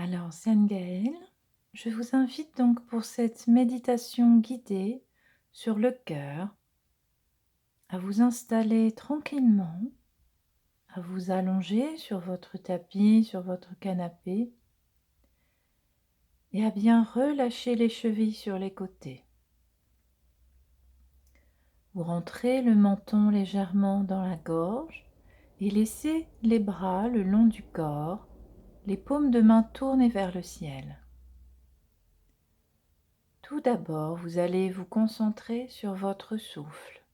Alors, Siane Gaëlle, je vous invite donc pour cette méditation guidée sur le cœur à vous installer tranquillement, à vous allonger sur votre tapis, sur votre canapé et à bien relâcher les chevilles sur les côtés. Vous rentrez le menton légèrement dans la gorge et laissez les bras le long du corps, les paumes de main tournées vers le ciel. Tout d'abord, vous allez vous concentrer sur votre souffle.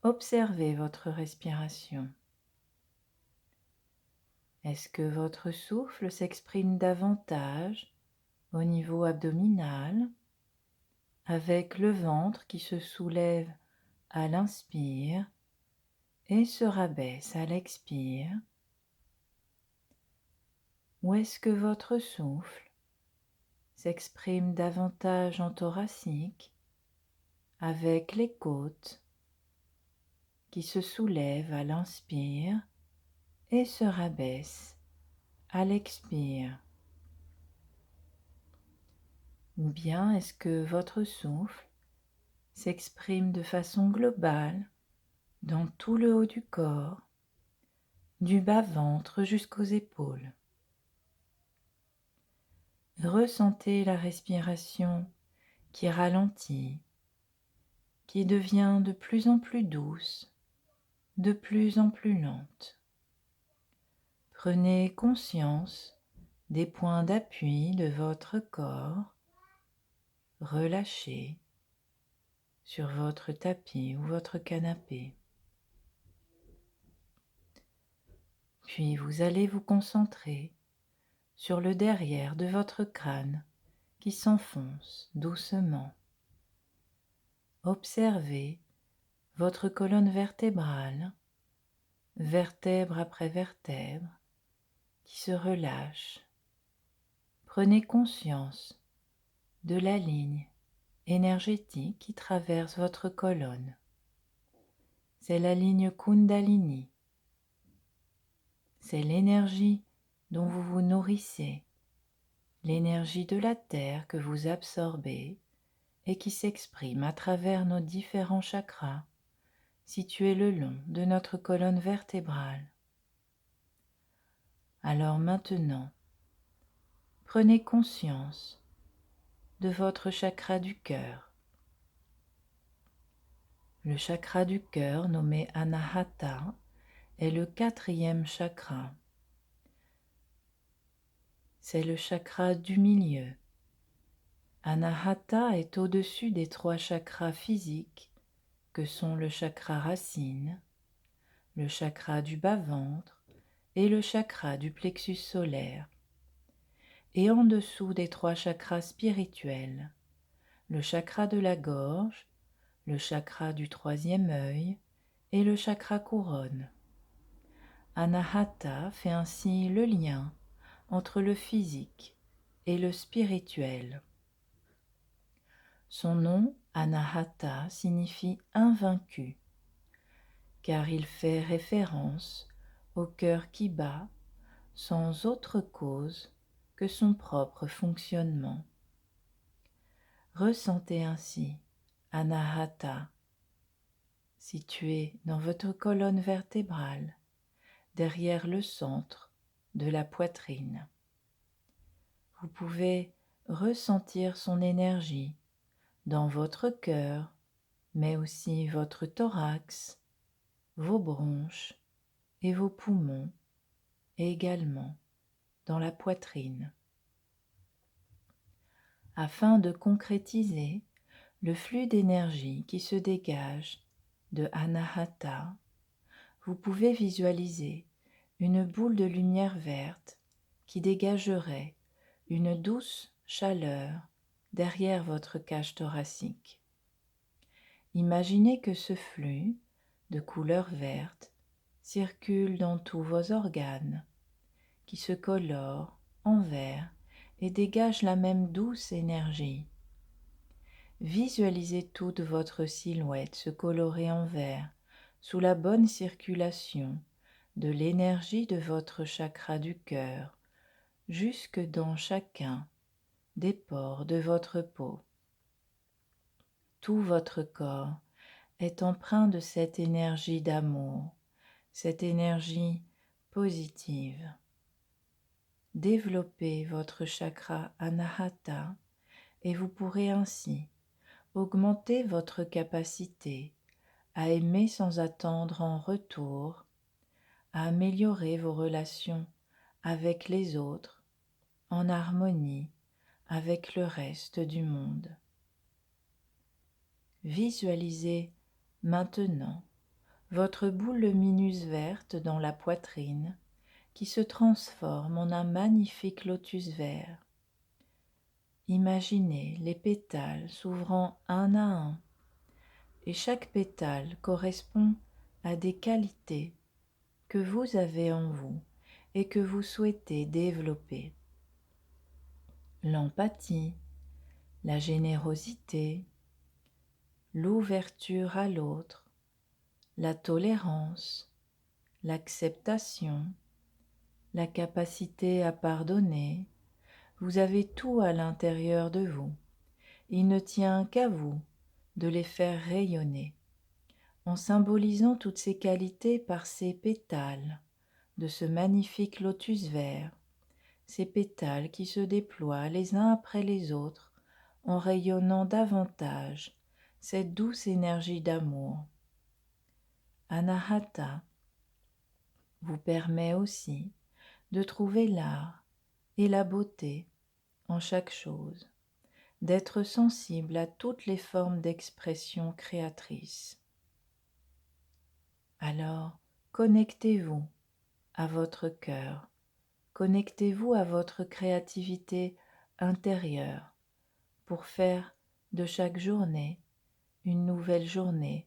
Observez votre respiration. Est-ce que votre souffle s'exprime davantage au niveau abdominal, avec le ventre qui se soulève à l'inspire et se rabaisse à l'expire? Ou est-ce que votre souffle s'exprime davantage en thoracique, avec les côtes qui se soulèvent à l'inspire et se rabaissent à l'expire? Ou bien est-ce que votre souffle s'exprime de façon globale dans tout le haut du corps, du bas-ventre jusqu'aux épaules? Ressentez la respiration qui ralentit, qui devient de plus en plus douce, de plus en plus lente. Prenez conscience des points d'appui de votre corps relâchés sur votre tapis ou votre canapé. Puis vous allez vous concentrer sur le derrière de votre crâne qui s'enfonce doucement. Observez votre colonne vertébrale, vertèbre après vertèbre, qui se relâche. Prenez conscience de la ligne énergétique qui traverse votre colonne. C'est la ligne Kundalini. C'est l'énergie dont vous vous nourrissez, l'énergie de la terre que vous absorbez et qui s'exprime à travers nos différents chakras situés le long de notre colonne vertébrale. Alors maintenant, prenez conscience de votre chakra du cœur. Le chakra du cœur, nommé Anahata, est le 4e chakra. C'est le chakra du milieu. Anahata est au-dessus des 3 chakras physiques que sont le chakra racine, le chakra du bas-ventre et le chakra du plexus solaire, et en dessous des 3 chakras spirituels, le chakra de la gorge, le chakra du 3e œil et le chakra couronne. Anahata fait ainsi le lien entre le physique et le spirituel. Son nom, Anahata, signifie invaincu, car il fait référence au cœur qui bat sans autre cause que son propre fonctionnement. Ressentez ainsi Anahata, situé dans votre colonne vertébrale, derrière le centre de la poitrine. Vous pouvez ressentir son énergie dans votre cœur, mais aussi votre thorax, vos bronches et vos poumons, et également dans la poitrine. Afin de concrétiser le flux d'énergie qui se dégage de Anahata, vous pouvez visualiser une boule de lumière verte qui dégagerait une douce chaleur derrière votre cage thoracique. Imaginez que ce flux de couleur verte circule dans tous vos organes, qui se colorent en vert et dégagent la même douce énergie. Visualisez toute votre silhouette se colorer en vert sous la bonne circulation de l'énergie de votre chakra du cœur, jusque dans chacun des pores de votre peau. Tout votre corps est empreint de cette énergie d'amour, cette énergie positive. Développez votre chakra Anahata et vous pourrez ainsi augmenter votre capacité à aimer sans attendre en retour, à améliorer vos relations avec les autres en harmonie avec le reste du monde. Visualisez maintenant votre boule lumineuse verte dans la poitrine qui se transforme en un magnifique lotus vert. Imaginez les pétales s'ouvrant un à un et chaque pétale correspond à des qualités que vous avez en vous et que vous souhaitez développer. L'empathie, la générosité, l'ouverture à l'autre, la tolérance, l'acceptation, la capacité à pardonner. Vous avez tout à l'intérieur de vous. Il ne tient qu'à vous de les faire rayonner, en symbolisant toutes ces qualités par ces pétales de ce magnifique lotus vert, ces pétales qui se déploient les uns après les autres en rayonnant davantage cette douce énergie d'amour. Anahata vous permet aussi de trouver l'art et la beauté en chaque chose, d'être sensible à toutes les formes d'expression créatrice. Alors, connectez-vous à votre cœur, connectez-vous à votre créativité intérieure pour faire de chaque journée une nouvelle journée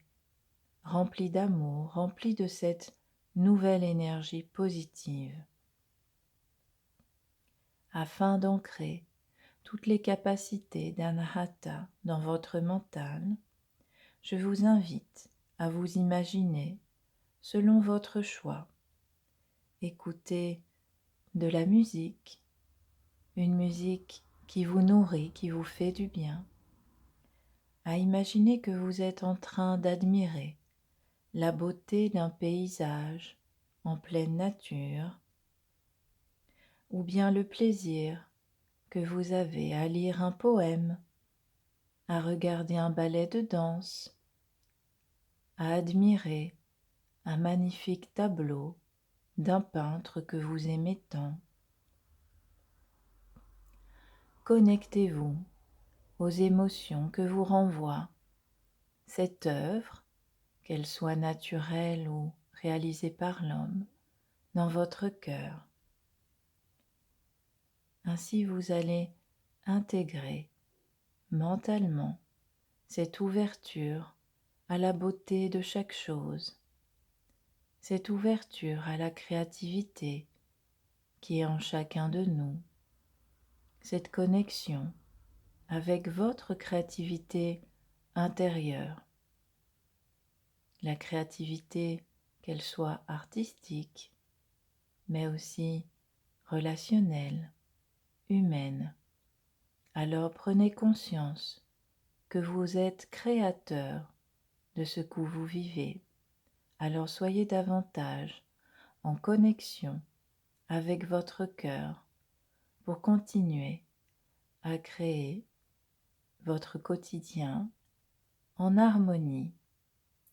remplie d'amour, remplie de cette nouvelle énergie positive. Afin d'ancrer toutes les capacités d'Anahata dans votre mental, je vous invite à vous imaginer, selon votre choix, écouter de la musique, une musique qui vous nourrit, qui vous fait du bien, à imaginer que vous êtes en train d'admirer la beauté d'un paysage en pleine nature, ou bien le plaisir que vous avez à lire un poème, à regarder un ballet de danse, à admirer un magnifique tableau d'un peintre que vous aimez tant. Connectez-vous aux émotions que vous renvoie cette œuvre, qu'elle soit naturelle ou réalisée par l'homme, dans votre cœur. Ainsi vous allez intégrer mentalement cette ouverture à la beauté de chaque chose, cette ouverture à la créativité qui est en chacun de nous, cette connexion avec votre créativité intérieure, la créativité qu'elle soit artistique, mais aussi relationnelle, humaine. Alors prenez conscience que vous êtes créateur de ce que vous vivez. Alors soyez davantage en connexion avec votre cœur pour continuer à créer votre quotidien en harmonie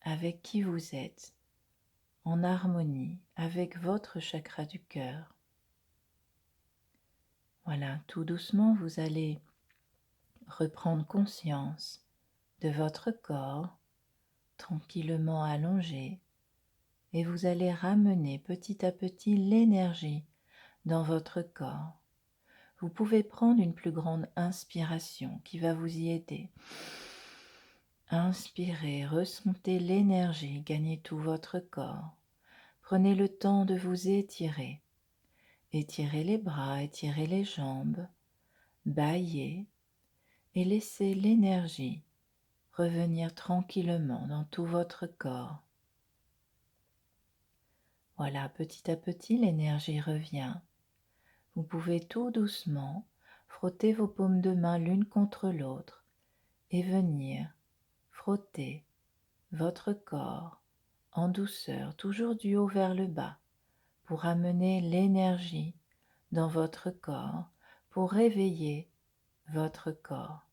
avec qui vous êtes, en harmonie avec votre chakra du cœur. Voilà, tout doucement, vous allez reprendre conscience de votre corps, tranquillement allongé, et vous allez ramener petit à petit l'énergie dans votre corps. Vous pouvez prendre une plus grande inspiration qui va vous y aider. Inspirez, ressentez l'énergie gagner tout votre corps. Prenez le temps de vous étirer. Étirez les bras, étirez les jambes, bâillez et laissez l'énergie revenir tranquillement dans tout votre corps. Voilà, petit à petit, l'énergie revient. Vous pouvez tout doucement frotter vos paumes de main l'une contre l'autre et venir frotter votre corps en douceur, toujours du haut vers le bas, pour amener l'énergie dans votre corps, pour réveiller votre corps.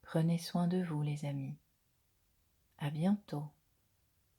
Prenez soin de vous, les amis. À bientôt.